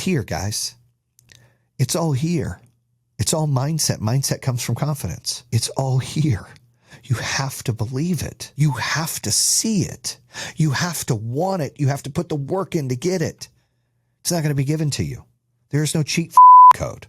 here, guys. It's all here. It's all mindset. Mindset comes from confidence. It's all here. You have to believe it. You have to see it. You have to want it. You have to put the work in to get it. It's not going to be given to you. There's no cheat code.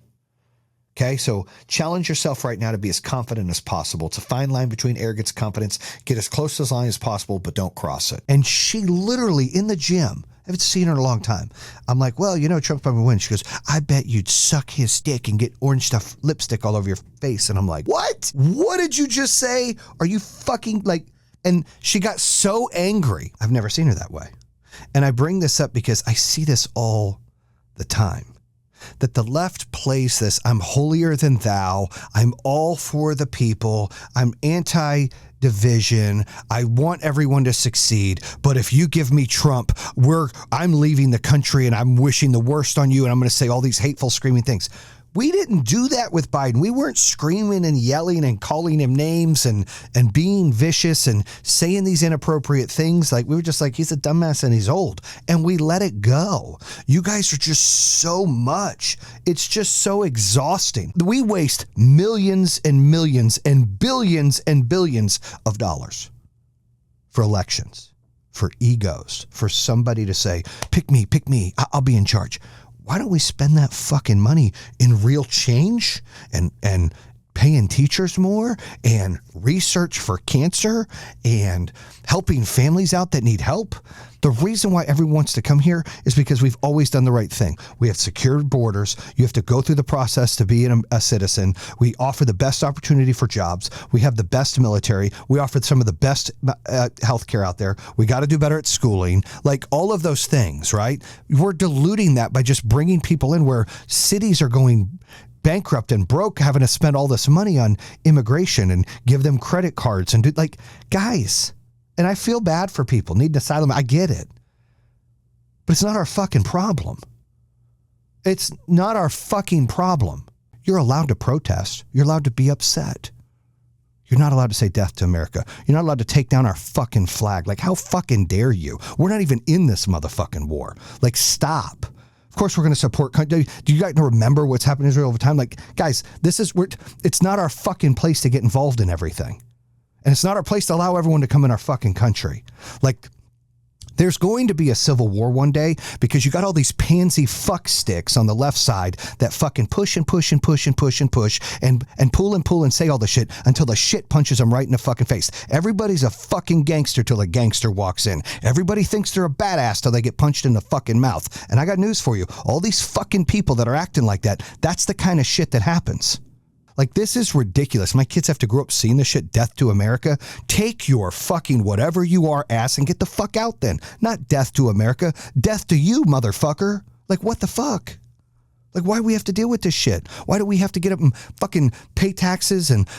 Okay, so challenge yourself right now to be as confident as possible. It's a fine line between arrogance and confidence. Get as close to the line as possible, but don't cross it. And she literally in the gym, I haven't seen her in a long time. I'm like, well, you know, Trump's probably win. She goes, I bet you'd suck his dick and get orange stuff lipstick all over your face. And I'm like, what? What did you just say? Are you fucking like, and she got so angry. I've never seen her that way. And I bring this up because I see this all the time. That the left plays this, I'm holier than thou, I'm all for the people, I'm anti-division, I want everyone to succeed, but if you give me Trump, I'm leaving the country and I'm wishing the worst on you and I'm going to say all these hateful, screaming things. We didn't do that with Biden. We weren't screaming and yelling and calling him names and being vicious and saying these inappropriate things. Like, we were just like, he's a dumbass and he's old. And we let it go. You guys are just so much. It's just so exhausting. We waste millions and millions and billions of dollars for elections, for egos, for somebody to say, pick me, I'll be in charge. Why don't we spend that fucking money in real change and paying teachers more and research for cancer and helping families out that need help? The reason why everyone wants to come here is because we've always done the right thing. We have secured borders. You have to go through the process to be a citizen. We offer the best opportunity for jobs. We have the best military. We offer some of the best healthcare out there. We got to do better at schooling. Like all of those things, right? We're diluting that by just bringing people in where cities are going bankrupt and broke, having to spend all this money on immigration and give them credit cards and do like, guys. And I feel bad for people needing asylum. I get it. But it's not our fucking problem. It's not our fucking problem. You're allowed to protest. You're allowed to be upset. You're not allowed to say death to America. You're not allowed to take down our fucking flag. Like, how fucking dare you? We're not even in this motherfucking war. Like, stop. Of course, we're going to support. Do you guys remember what's happened in Israel over time? Like, guys, it's not our fucking place to get involved in everything. And it's not our place to allow everyone to come in our fucking country. Like, there's going to be a civil war one day because you got all these pansy fuck sticks on the left side that fucking push and push and push and push and push and pull and say all the shit until the shit punches them right in the fucking face. Everybody's a fucking gangster till a gangster walks in. Everybody thinks they're a badass till they get punched in the fucking mouth. And I got news for you. All these fucking people that are acting like that, that's the kind of shit that happens. Like, this is ridiculous. My kids have to grow up seeing this shit, death to America. Take your fucking whatever you are ass and get the fuck out then. Not death to America. Death to you, motherfucker. Like, what the fuck? Like, why do we have to deal with this shit? Why do we have to get up and fucking pay taxes and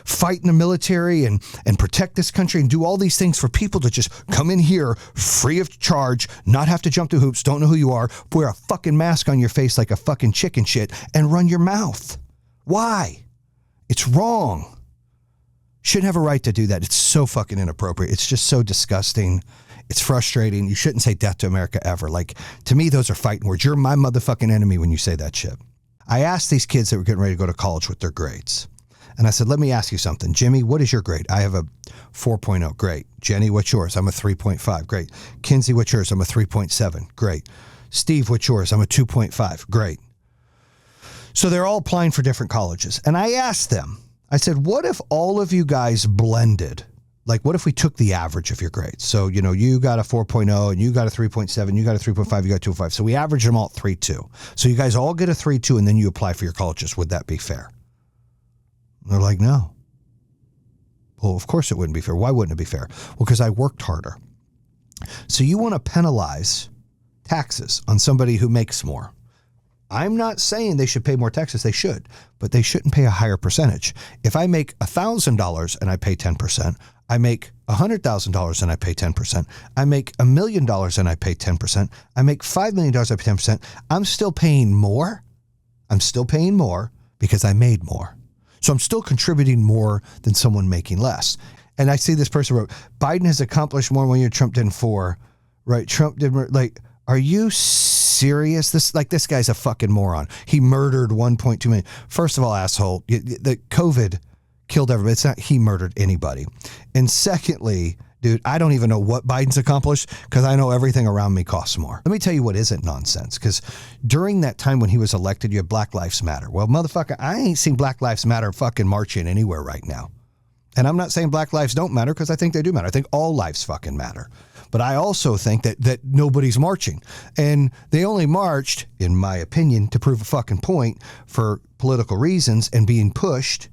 fight in the military and protect this country and do all these things for people to just come in here free of charge, not have to jump through hoops, don't know who you are, wear a fucking mask on your face like a fucking chicken shit and run your mouth? Why? It's wrong. Shouldn't have a right to do that. It's so fucking inappropriate. It's just so disgusting. It's frustrating. You shouldn't say death to America ever. Like, to me, those are fighting words. You're my motherfucking enemy when you say that shit. I asked these kids that were getting ready to go to college with their grades. And I said, let me ask you something. Jimmy, what is your grade? I have a 4.0. Great. Jenny, what's yours? I'm a 3.5. Great. Kinsey, what's yours? I'm a 3.7. Great. Steve, what's yours? I'm a 2.5. Great. So they're all applying for different colleges. And I asked them, I said, what if all of you guys blended? Like, what if we took the average of your grades? So, you know, you got a 4.0 and you got a 3.7, you got a 3.5, you got a 2.5. So we averaged them all at 3.2. So you guys all get a 3.2 and then you apply for your colleges. Would that be fair? And they're like, no. Well, of course it wouldn't be fair. Why wouldn't it be fair? Well, because I worked harder. So you want to penalize taxes on somebody who makes more. I'm not saying they should pay more taxes. They should, but they shouldn't pay a higher percentage. If I make $1,000 and I pay 10%, I make $100,000 and I pay 10%. I make $1 million and I pay 10%. I make $5 million, I pay 10%. I'm still paying more. I'm still paying more because I made more. So I'm still contributing more than someone making less. And I see this person wrote, Biden has accomplished more in 1 year, Trump did in 4, right? Trump did more, like, Are you serious? This guy's a fucking moron. He murdered 1.2 million. First of all, asshole, the COVID killed everybody. It's not he murdered anybody. And secondly, dude, I don't even know what Biden's accomplished because I know everything around me costs more. Let me tell you what isn't nonsense, because during that time when he was elected, you had Black Lives Matter. Well, motherfucker, I ain't seen Black Lives Matter fucking marching anywhere right now. And I'm not saying black lives don't matter, because I think they do matter. I think all lives fucking matter. But I also think that nobody's marching. And they only marched, in my opinion, to prove a fucking point for political reasons and being pushed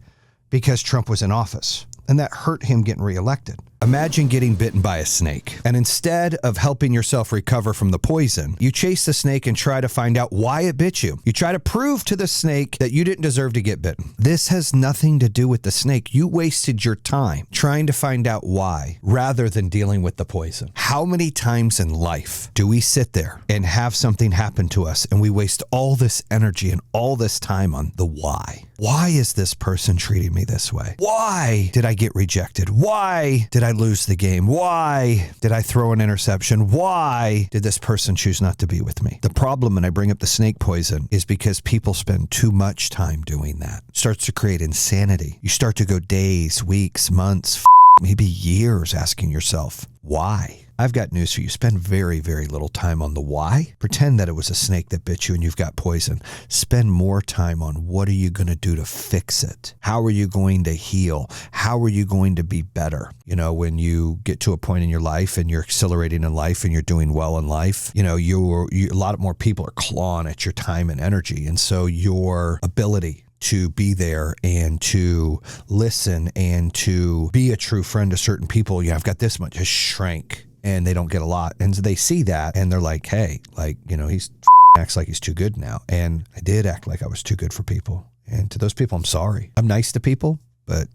because Trump was in office. And that hurt him getting reelected. Imagine getting bitten by a snake, and instead of helping yourself recover from the poison, you chase the snake and try to find out why it bit you. You try to prove to the snake that you didn't deserve to get bitten. This has nothing to do with the snake. You wasted your time trying to find out why rather than dealing with the poison. How many times in life do we sit there and have something happen to us and we waste all this energy and all this time on the why? Why is this person treating me this way? Why did I get rejected? Why did I lose the game? Why did I throw an interception? Why did this person choose not to be with me? The problem, and I bring up the snake poison, is because people spend too much time doing that. It starts to create insanity. You start to go days, weeks, months, maybe years asking yourself, why? I've got news for you. Spend very, very little time on the why. Pretend that it was a snake that bit you and you've got poison. Spend more time on what are you going to do to fix it? How are you going to heal? How are you going to be better? You know, when you get to a point in your life and you're accelerating in life and you're doing well in life, you know, a lot more people are clawing at your time and energy. And so your ability to be there and to listen and to be a true friend to certain people, I've got this much, has shrank. And they don't get a lot. And so they see that and they're like, hey, he's acts like he's too good now. And I did act like I was too good for people. And to those people, I'm sorry. I'm nice to people, but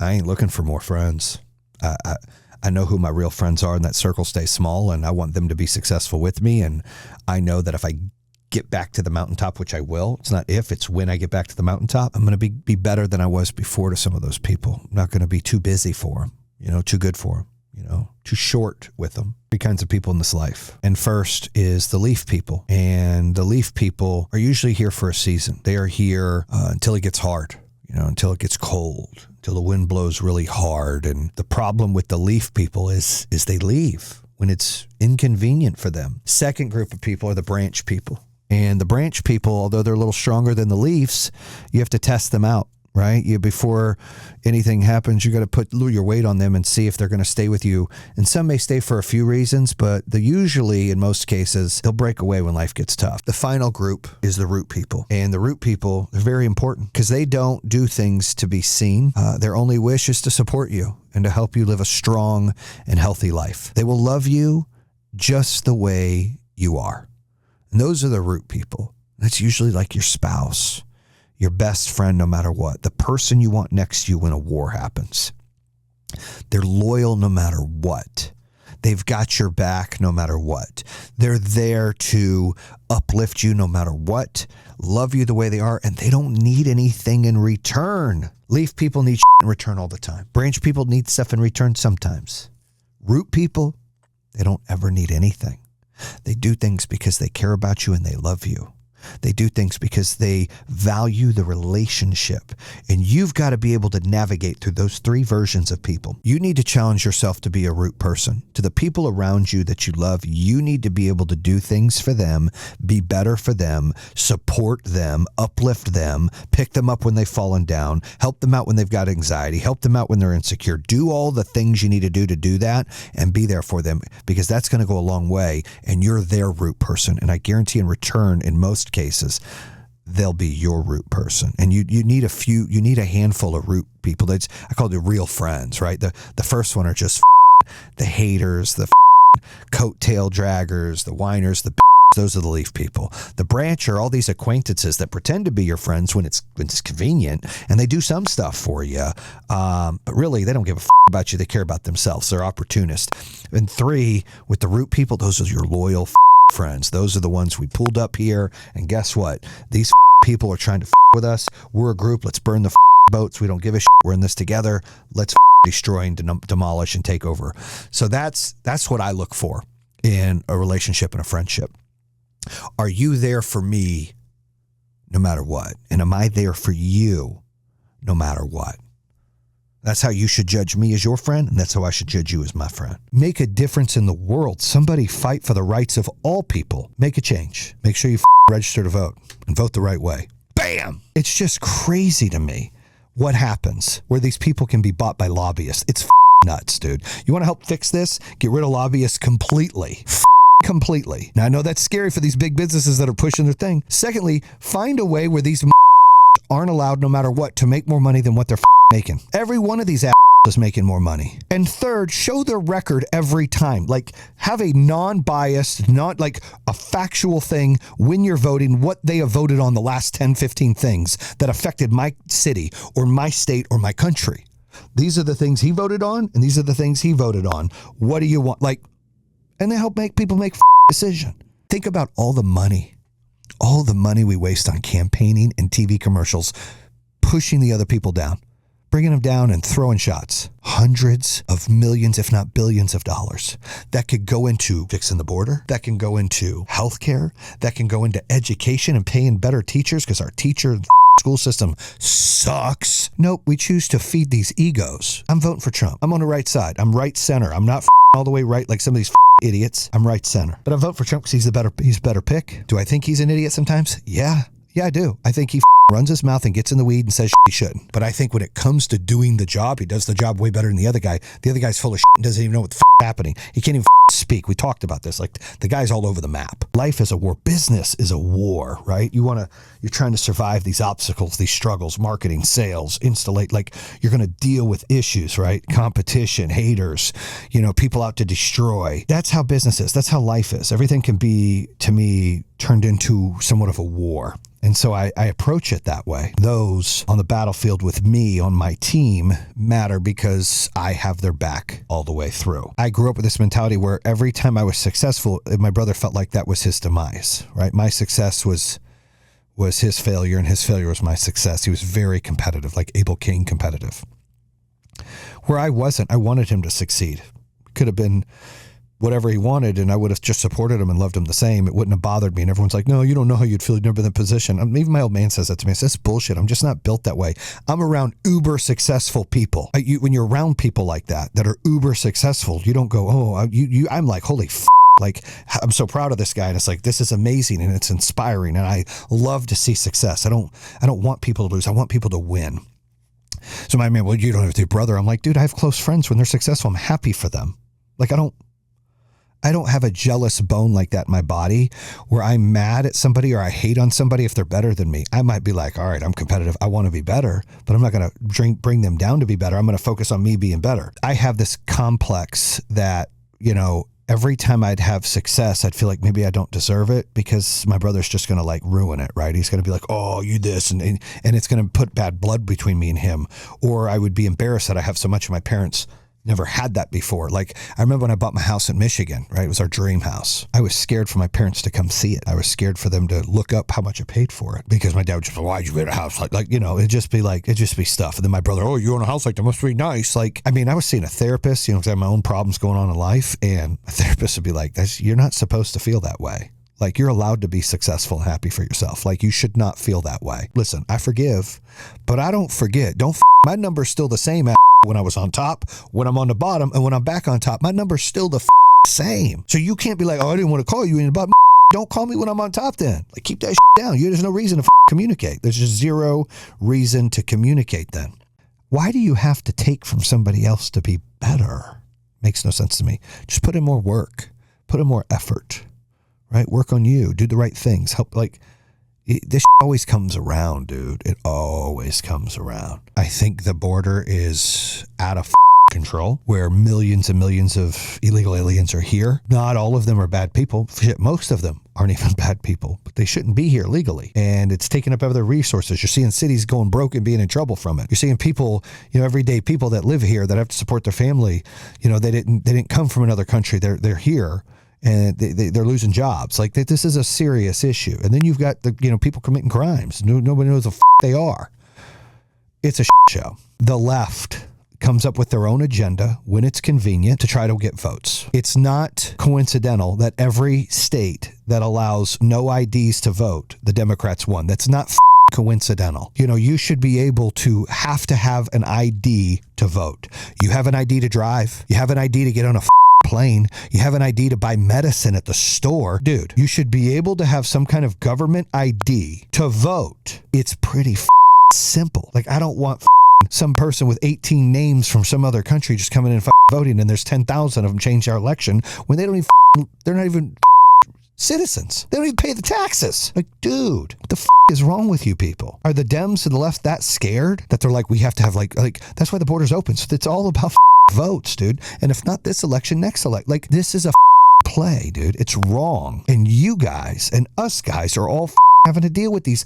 I ain't looking for more friends. I know who my real friends are, and that circle stays small, and I want them to be successful with me. And I know that if I get back to the mountaintop, which I will, it's not if, it's when I get back to the mountaintop, I'm going to be better than I was before to some of those people. I'm not going to be too busy for them, too good for them. Too short with them. Three kinds of people in this life. And first is the leaf people. And the leaf people are usually here for a season. They are here until it gets hard, until it gets cold, until the wind blows really hard. And the problem with the leaf people is they leave when it's inconvenient for them. Second group of people are the branch people. And the branch people, although they're a little stronger than the leaves, you have to test them out. Right? Before anything happens, you got to put your weight on them and see if they're going to stay with you. And some may stay for a few reasons, but usually, in most cases, they'll break away when life gets tough. The final group is the root people. And the root people, they're very important because they don't do things to be seen. Their only wish is to support you and to help you live a strong and healthy life. They will love you just the way you are. And those are the root people. That's usually like your spouse, your best friend, no matter what, the person you want next to you when a war happens. They're loyal no matter what. They've got your back no matter what. They're there to uplift you no matter what, love you the way they are, and they don't need anything in return. Leaf people need in return all the time. Branch people need stuff in return sometimes. Root people, they don't ever need anything. They do things because they care about you and they love you. They do things because they value the relationship. And you've got to be able to navigate through those three versions of people. You need to challenge yourself to be a root person. To the people around you that you love, you need to be able to do things for them, be better for them, support them, uplift them, pick them up when they've fallen down, help them out when they've got anxiety, help them out when they're insecure. Do all the things you need to do that and be there for them, because that's going to go a long way, and you're their root person. And I guarantee in return, in most cases, they'll be your root person. And you need a handful of root people. I call it real friends, right? The first one are just the haters, the coattail draggers, the whiners, those are the leaf people. The branch are all these acquaintances that pretend to be your friends when it's convenient, and they do some stuff for you. But really, they don't give a about you. They care about themselves. They're opportunists. And three, with the root people, those are your loyal friends. Those are the ones we pulled up here. And guess what? These people are trying to with us. We're a group. Let's burn the boats. We don't give a shit. We're in this together. Let's destroy and demolish and take over. So that's what I look for in a relationship and a friendship? Are you there for me no matter what? And am I there for you no matter what? That's how you should judge me as your friend, and that's how I should judge you as my friend. Make a difference in the world. Somebody fight for the rights of all people. Make a change. Make sure you register to vote and vote the right way. Bam! It's just crazy to me what happens where these people can be bought by lobbyists. It's nuts, dude. You want to help fix this? Get rid of lobbyists completely. Completely. Now, I know that's scary for these big businesses that are pushing their thing. Secondly, find a way where these aren't allowed, no matter what, to make more money than what they're making. Every one of these is making more money. And third, show their record every time. Like, have a non-biased, not like a factual thing when you're voting, what they have voted on the last 10, 15 things that affected my city or my state or my country. These are the things he voted on, and these are the things he voted on. What do you want? Like, and they help make people make decision. Think about all the money we waste on campaigning and TV commercials, pushing the other people down, bringing them down and throwing shots. Hundreds of millions, if not billions of dollars that could go into fixing the border, that can go into healthcare, that can go into education and paying better teachers because our teacher school system sucks. Nope, we choose to feed these egos. I'm voting for Trump. I'm on the right side. I'm right center. I'm not all the way right like some of these idiots. I'm right center. But I vote for Trump because he's a better pick. Do I think he's an idiot sometimes? Yeah, I do. I think he runs his mouth and gets in the weed and says he shouldn't. But I think when it comes to doing the job, he does the job way better than the other guy. The other guy's full of and doesn't even know what the happening. He can't even speak. We talked about this. Like, the guy's all over the map. Life is a war. Business is a war, right? You're trying to survive these obstacles, these struggles, marketing, sales, installate. Like, you're going to deal with issues, right? Competition, haters, people out to destroy. That's how business is. That's how life is. Everything can be, to me, turned into somewhat of a war. And so I approach it that way. Those on the battlefield with me on my team matter because I have their back all the way through. I grew up with this mentality where every time I was successful, my brother felt like that was his demise, right? My success was his failure, and his failure was my success. He was very competitive, like Abel King competitive. Where I wasn't, I wanted him to succeed. Could have been whatever he wanted, and I would have just supported him and loved him the same. It wouldn't have bothered me. And everyone's like, no, you don't know how you'd feel. You'd never been in that position. Even my old man says that to me. I says, that's bullshit. I'm just not built that way. I'm around uber successful people. When you're around people like that are uber successful, you don't go, I'm like, holy like, I'm so proud of this guy. And it's like, this is amazing and it's inspiring. And I love to see success. I don't want people to lose. I want people to win. So my man, well, you don't have to brother. I'm like, dude, I have close friends. When they're successful, I'm happy for them. Like, I don't have a jealous bone like that in my body where I'm mad at somebody or I hate on somebody if they're better than me. I might be like, all right, I'm competitive. I want to be better, but I'm not going to bring them down to be better. I'm going to focus on me being better. I have this complex that, every time I'd have success, I'd feel like maybe I don't deserve it because my brother's just going to like ruin it, right? He's going to be like, oh, you this, and it's going to put bad blood between me and him. Or I would be embarrassed that I have so much of my parents never had that before. Like, I remember when I bought my house in Michigan, right? It was our dream house. I was scared for my parents to come see it. I was scared for them to look up how much I paid for it because my dad would just be, why'd you get a house? It'd just be stuff. And then my brother, oh, you own a house like that must be nice. Like, I was seeing a therapist, because I have my own problems going on in life. And a therapist would be like, you're not supposed to feel that way. Like, you're allowed to be successful and happy for yourself. Like, you should not feel that way. Listen, I forgive, but I don't forget. My number's still the same when I was on top, when I'm on the bottom, and when I'm back on top. My number's still the same. So you can't be like, oh, I didn't want to call you in the bottom. Don't call me when I'm on top then. Like, keep that down. There's no reason to communicate. There's just zero reason to communicate then. Why do you have to take from somebody else to be better? Makes no sense to me. Just put in more work. Put in more effort. Right? Work on you. Do the right things. Help. This always comes around, dude. It always comes around. I think the border is out of control, where millions and millions of illegal aliens are here. Not all of them are bad people. Shit, most of them aren't even bad people, but they shouldn't be here legally. And it's taking up other resources. You're seeing cities going broke and being in trouble from it. You're seeing people, everyday people that live here that have to support their family. They didn't come from another country. They're here. And they're losing jobs. Like, this is a serious issue. And then you've got the people committing crimes. Nobody knows the they are. It's a show. The left comes up with their own agenda when it's convenient to try to get votes. It's not coincidental that every state that allows no IDs to vote, the Democrats won. That's not coincidental. You know, you should be able to have an ID to vote. You have an ID to drive. You have an ID to get on a plane. You have an ID to buy medicine at the store. Dude, you should be able to have some kind of government ID to vote. It's pretty simple. Like, I don't want some person with 18 names from some other country just coming in and voting, and there's 10,000 of them change our election when they don't even, they're not even citizens. They don't even pay the taxes. Like, dude, what the is wrong with you people? Are the Dems to the left that scared that they're like, we have to have like that's why the border's open. So it's all about votes, dude. And if not this election, next elect. Like, this is a play, dude. It's wrong. And you guys and us guys are all having to deal with these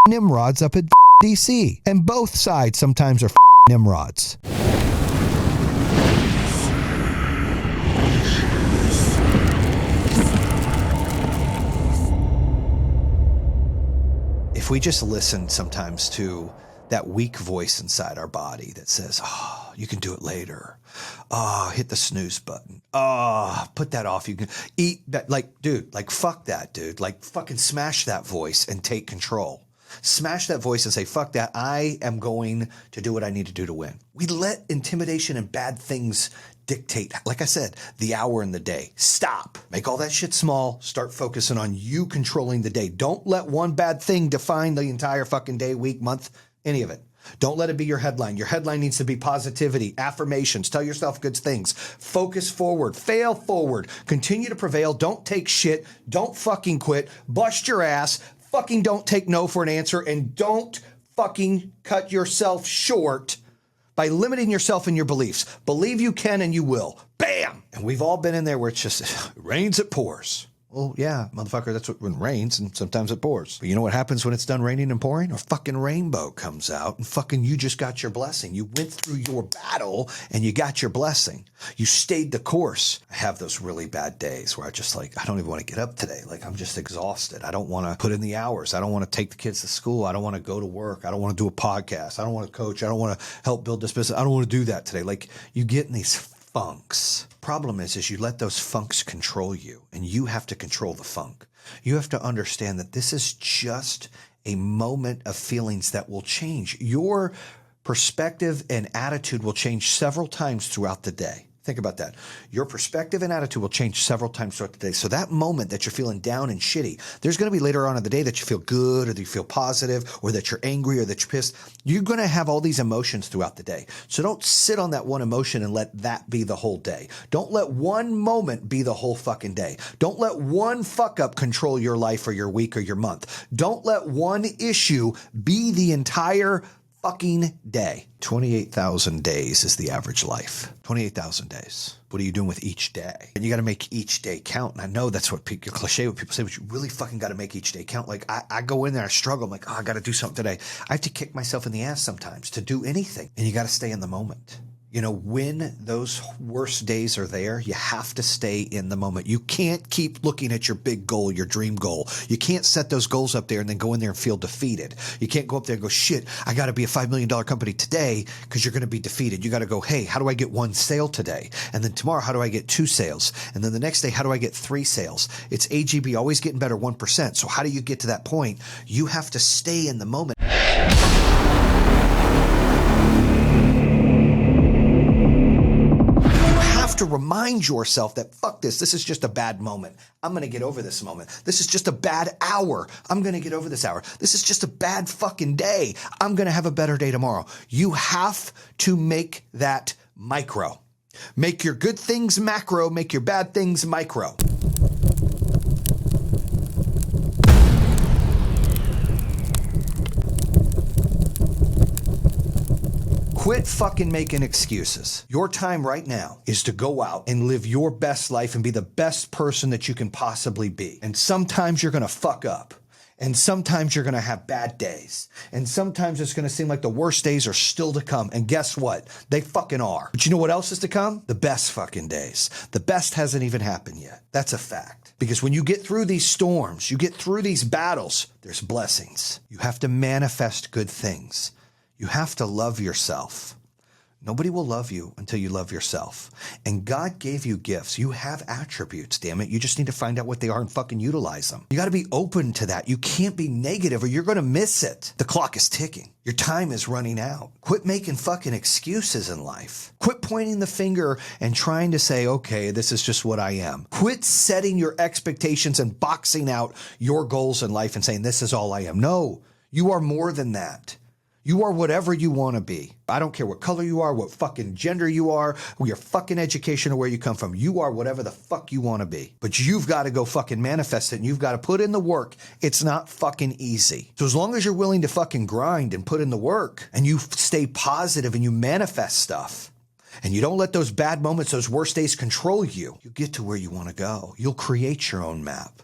nimrods up at DC. And both sides sometimes are nimrods. If we just listen sometimes to that weak voice inside our body that says, oh, you can do it later. Oh, hit the snooze button. Oh, put that off. You can eat that. Like, dude, like, fuck that, dude. Like, fucking smash that voice and take control. Smash that voice and say, fuck that. I am going to do what I need to do to win. We let intimidation and bad things dictate, like I said, the hour and the day. Stop. Make all that shit small. Start focusing on you controlling the day. Don't let one bad thing define the entire fucking day, week, month, any of it. Don't let it be your headline. Your headline needs to be positivity, affirmations. Tell yourself good things. Focus forward. Fail forward. Continue to prevail. Don't take shit. Don't fucking quit. Bust your ass. Fucking don't take no for an answer. And don't fucking cut yourself short by limiting yourself in your beliefs. Believe you can and you will. Bam! And we've all been in there where it's just, it rains, it pours. Well, yeah, motherfucker, that's when it rains, and sometimes it pours. But you know what happens when it's done raining and pouring? A fucking rainbow comes out, and fucking you just got your blessing. You went through your battle, and you got your blessing. You stayed the course. I have those really bad days where I just I don't even want to get up today. Like, I'm just exhausted. I don't want to put in the hours. I don't want to take the kids to school. I don't want to go to work. I don't want to do a podcast. I don't want to coach. I don't want to help build this business. I don't want to do that today. Like, you get in these funks. Problem is you let those funks control you, and you have to control the funk. You have to understand that this is just a moment of feelings that will change. Your perspective and attitude will change several times throughout the day. Think about that. Your perspective and attitude will change several times throughout the day. So that moment that you're feeling down and shitty, there's going to be later on in the day that you feel good, or that you feel positive, or that you're angry, or that you're pissed. You're going to have all these emotions throughout the day. So don't sit on that one emotion and let that be the whole day. Don't let one moment be the whole fucking day. Don't let one fuck up control your life or your week or your month. Don't let one issue be the entire fucking day. 28,000 days is the average life. 28,000 days. What are you doing with each day? And you got to make each day count. And I know that's what cliche, what people say, but you really fucking got to make each day count. Like, I go in there, I struggle. I'm like, oh, I got to do something today. I have to kick myself in the ass sometimes to do anything. And you got to stay in the moment. You know, when those worst days are there, you have to stay in the moment. You can't keep looking at your big goal, your dream goal. You can't set those goals up there and then go in there and feel defeated. You can't go up there and go, shit, I got to be a $5 million company today, because you're going to be defeated. You got to go, hey, how do I get one sale today? And then tomorrow, how do I get 2 sales? And then the next day, how do I get 3 sales? It's AGB, always getting better 1%. So how do you get to that point? You have to stay in the moment. To remind yourself that fuck this is just a bad moment. I'm going to get over this moment. This is just a bad hour. I'm going to get over this hour. This is just a bad fucking day. I'm going to have a better day tomorrow. You have to make that micro. Make your good things macro, make your bad things micro. Quit fucking making excuses. Your time right now is to go out and live your best life and be the best person that you can possibly be. And sometimes you're going to fuck up. And sometimes you're going to have bad days. And sometimes it's going to seem like the worst days are still to come. And guess what? They fucking are. But you know what else is to come? The best fucking days. The best hasn't even happened yet. That's a fact. Because when you get through these storms, you get through these battles, there's blessings. You have to manifest good things. You have to love yourself. Nobody will love you until you love yourself. And God gave you gifts. You have attributes, damn it. You just need to find out what they are and fucking utilize them. You got to be open to that. You can't be negative or you're going to miss it. The clock is ticking. Your time is running out. Quit making fucking excuses in life. Quit pointing the finger and trying to say, okay, this is just what I am. Quit setting your expectations and boxing out your goals in life and saying, this is all I am. No, you are more than that. You are whatever you want to be. I don't care what color you are, what fucking gender you are, your fucking education or where you come from. You are whatever the fuck you want to be. But you've got to go fucking manifest it and you've got to put in the work. It's not fucking easy. So as long as you're willing to fucking grind and put in the work and you stay positive and you manifest stuff and you don't let those bad moments, those worst days control you, you get to where you want to go. You'll create your own map.